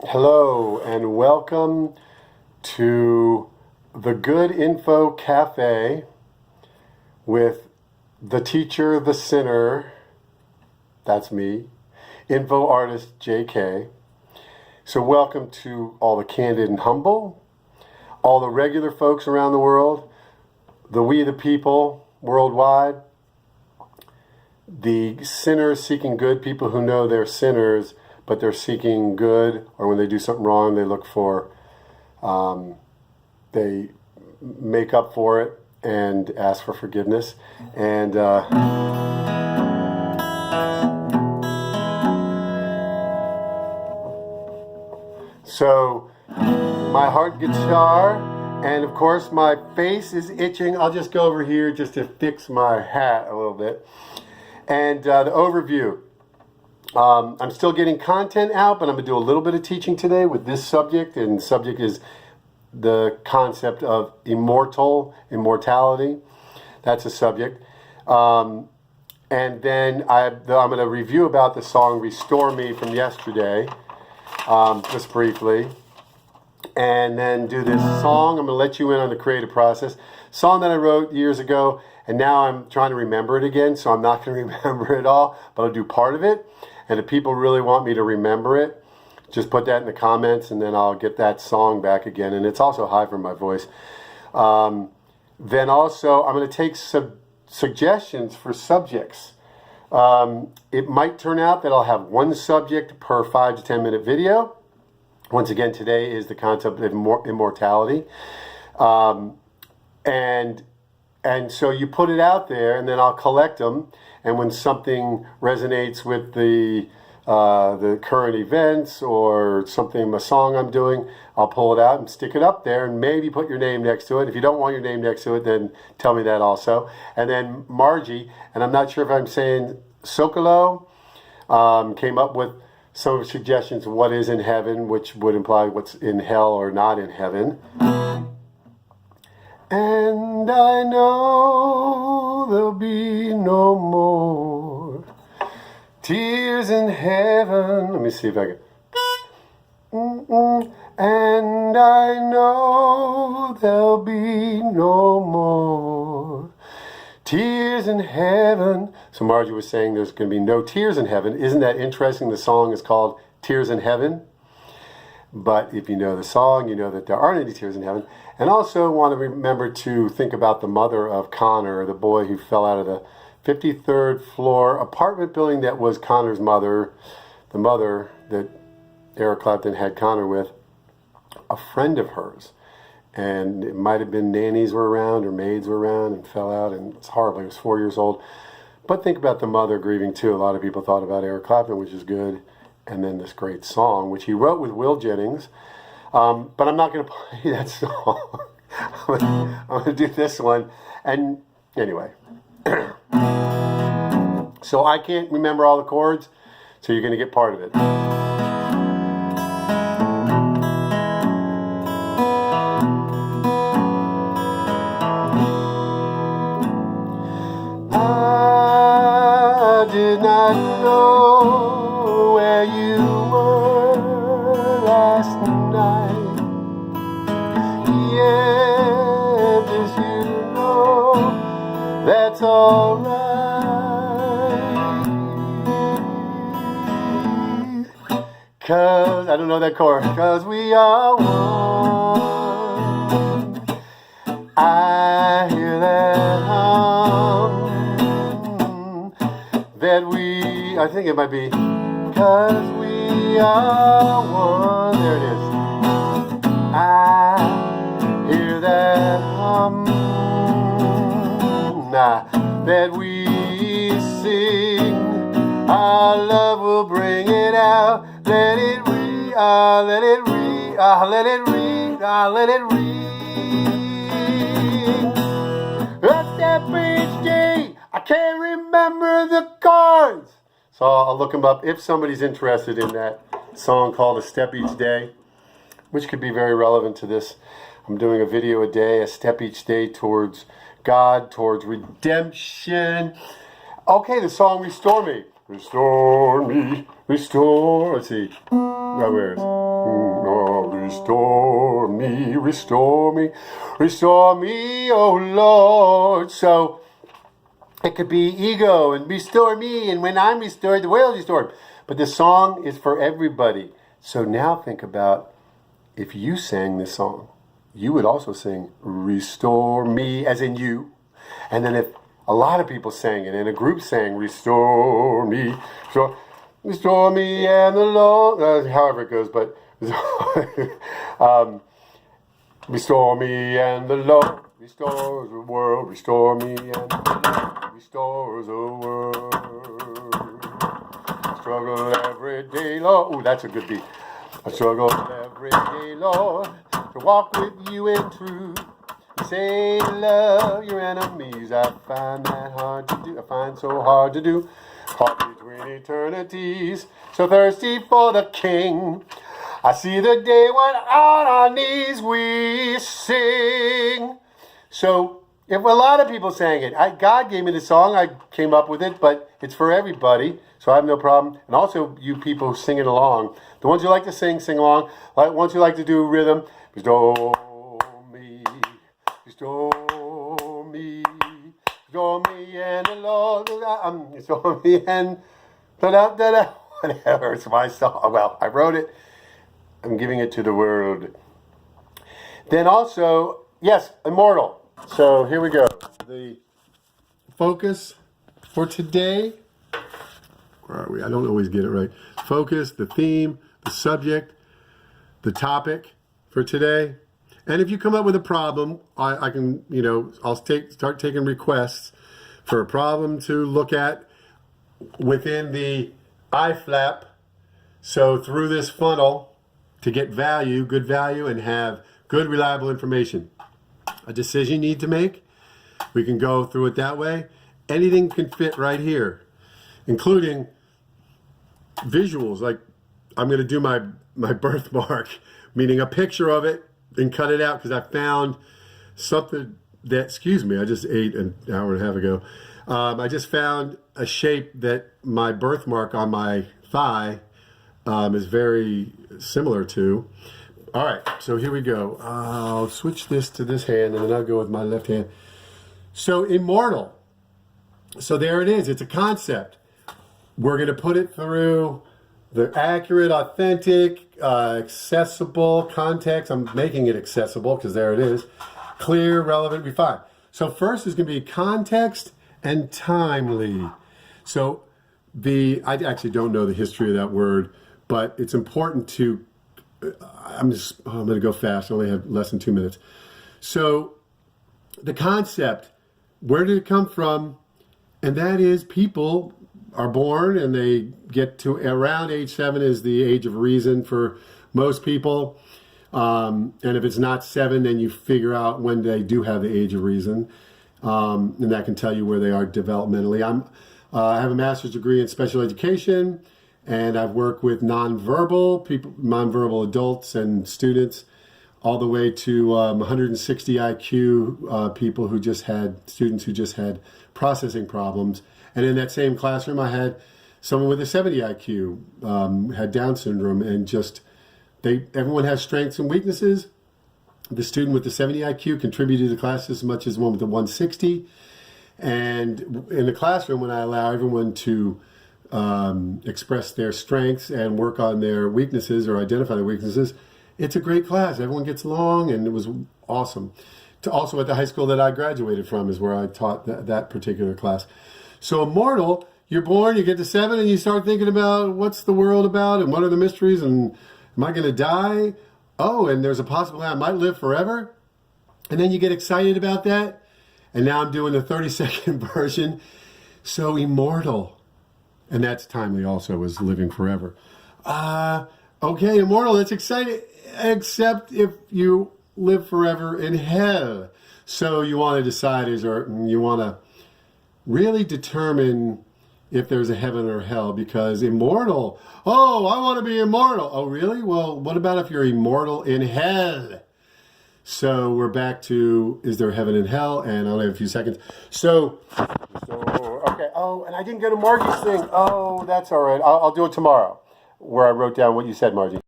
Hello and welcome to the Good Info Cafe with the teacher, the sinner, that's me, info artist JK. So welcome to all the candid and humble, all the regular folks around the world, the we the people worldwide, the sinners seeking good, people who know they're sinners but they're seeking good, or when they do something wrong, they look for, they make up for it and ask for forgiveness. And so my heart guitar, and of course my face is itching. I'll just go over here just to fix my hat a little bit. And the overview. I'm still getting content out, but I'm going to do a little bit of teaching today with this subject, and the subject is the concept of immortality. That's a subject. And then I'm going to review about the song Restore Me from yesterday, just briefly. And then do this song. I'm going to let you in on the creative process. Song that I wrote years ago, and now I'm trying to remember it again, so I'm not going to remember it all, but I'll do part of it. And if people really want me to remember it, just put that in the comments, and then I'll get that song back again. And it's also high for my voice. Then also, I'm going to take suggestions for subjects. It might turn out that I'll have one subject per 5 to 10 minute video. Once again, today is the concept of immortality. And so you put it out there, and then I'll collect them. And when something resonates with the current events or something, a song I'm doing, I'll pull it out and stick it up there and maybe put your name next to it. If you don't want your name next to it, then tell me that also. And then Margie, and I'm not sure if I'm saying Sokolo, came up with some suggestions of what is in heaven, which would imply what's in hell or not in heaven. And I know there'll be no more tears in heaven. Let me see if I can. And I know there'll be no more tears in heaven. So Margie was saying there's going to be no tears in heaven. Isn't that interesting? The song is called Tears in Heaven. But if you know the song, you know that there aren't any tears in heaven. And also want to remember to think about the mother of Connor, the boy who fell out of the 53rd floor apartment building that was Connor's mother, the mother that Eric Clapton had Connor with, a friend of hers. And it might have been nannies were around or maids were around and fell out, and it's horrible. He was 4 years old. But think about the mother grieving too. A lot of people thought about Eric Clapton, which is good. And then this great song, which he wrote with Will Jennings. But I'm not going to play that song. I'm going to do this one. And anyway. So I can't remember all the chords, so you're going to get part of it. I did not know where you were last night. Yeah, just you know that's alright. 'Cause I don't know that chord. 'Cause we are one. I hear that hum. That we, I think it might be, 'cause we are one. There it is. I hear that hum. That we sing. Our love will bring it out. Let it ring, let it ring, let it ring, let it ring. That's that bridge day. I can't remember the chords. So I'll look them up if somebody's interested in that song called A Step Each Day, which could be very relevant to this. I'm doing a video a day, a step each day towards God, towards redemption. Okay, the song Restore Me. Restore me, restore. Let's see. Where is it? restore me, restore me, restore me, oh Lord. So it could be ego and restore me, and when I'm restored, the world is restored. But the song is for everybody. So now think about if you sang this song, you would also sing restore me, as in you. And then if a lot of people sang it and a group sang restore me, restore me and the Lord, however it goes, but restore me and the Lord restores the world, restore me and the Lord restores the world. Struggle every day, Lord. Ooh, that's a good beat. I struggle every day, Lord, to walk with you in truth. Say love your enemies. I find that hard to do. I find so hard to do. Caught between eternities, so thirsty for the King. I see the day when on our knees we sing. So if a lot of people sang it, God gave me the song. I came up with it, but it's for everybody, so I have no problem. And also you people who sing it along. The ones who like to sing, sing along. Like ones who like to do rhythm. Restore me, restore me, restore me, and the Lord, restore me, and da-da-da-da. Whatever, it's my song. Well, I wrote it. I'm giving it to the world. Then also, yes, immortal. So here we go. The focus for today. Where are we? I don't always get it right. Focus, the theme, the subject, the topic for today. And if you come up with a problem, I can, I'll start taking requests for a problem to look at within the iFlap. So through this funnel to get value, good value, and have good, reliable information. A decision you need to make, we can go through it that way. Anything can fit right here, including visuals. Like I'm going to do my birthmark, meaning a picture of it, and cut it out because I found something that, excuse me, I just ate an hour and a half ago. I just found a shape that my birthmark on my thigh is very similar to. All right, so here we go. I'll switch this to this hand, and then I'll go with my left hand. So immortal. So there it is. It's a concept. We're going to put it through the accurate, authentic, accessible context. I'm making it accessible because there it is. Clear, relevant, refined. So first is going to be context and timely. So I actually don't know the history of that word, but it's important to, I'm going to go fast. I only have less than 2 minutes. So the concept, where did it come from? And that is people are born and they get to around age 7 is the age of reason for most people. And if it's not 7, then you figure out when they do have the age of reason. And that can tell you where they are developmentally. I have a master's degree in special education, and I've worked with nonverbal people, nonverbal adults and students, all the way to 160 IQ people who just had, students who just had processing problems. And in that same classroom, I had someone with a 70 IQ, had Down syndrome, and just, everyone has strengths and weaknesses. The student with the 70 IQ contributed to the class as much as one with the 160. And in the classroom, when I allow everyone to express their strengths and work on their weaknesses or identify their weaknesses, it's a great class. Everyone gets along, and it was awesome. Also at the high school that I graduated from is where I taught that particular class. So immortal, you're born, you get to 7, and you start thinking about what's the world about and what are the mysteries, and am I going to die? Oh, and there's a possibility I might live forever. And then you get excited about that. And now I'm doing the 30-second version. So immortal. And that's timely also, is living forever. Okay, immortal, that's exciting. Except if you live forever in hell. So you want to decide, you want to really determine if there's a heaven or hell, because immortal, oh, I want to be immortal. Oh, really? Well, what about if you're immortal in hell? So we're back to, is there heaven and hell? And I only have a few seconds. So okay. Oh, and I didn't go to Margie's thing. Oh, that's all right. I'll do it tomorrow, where I wrote down what you said, Margie.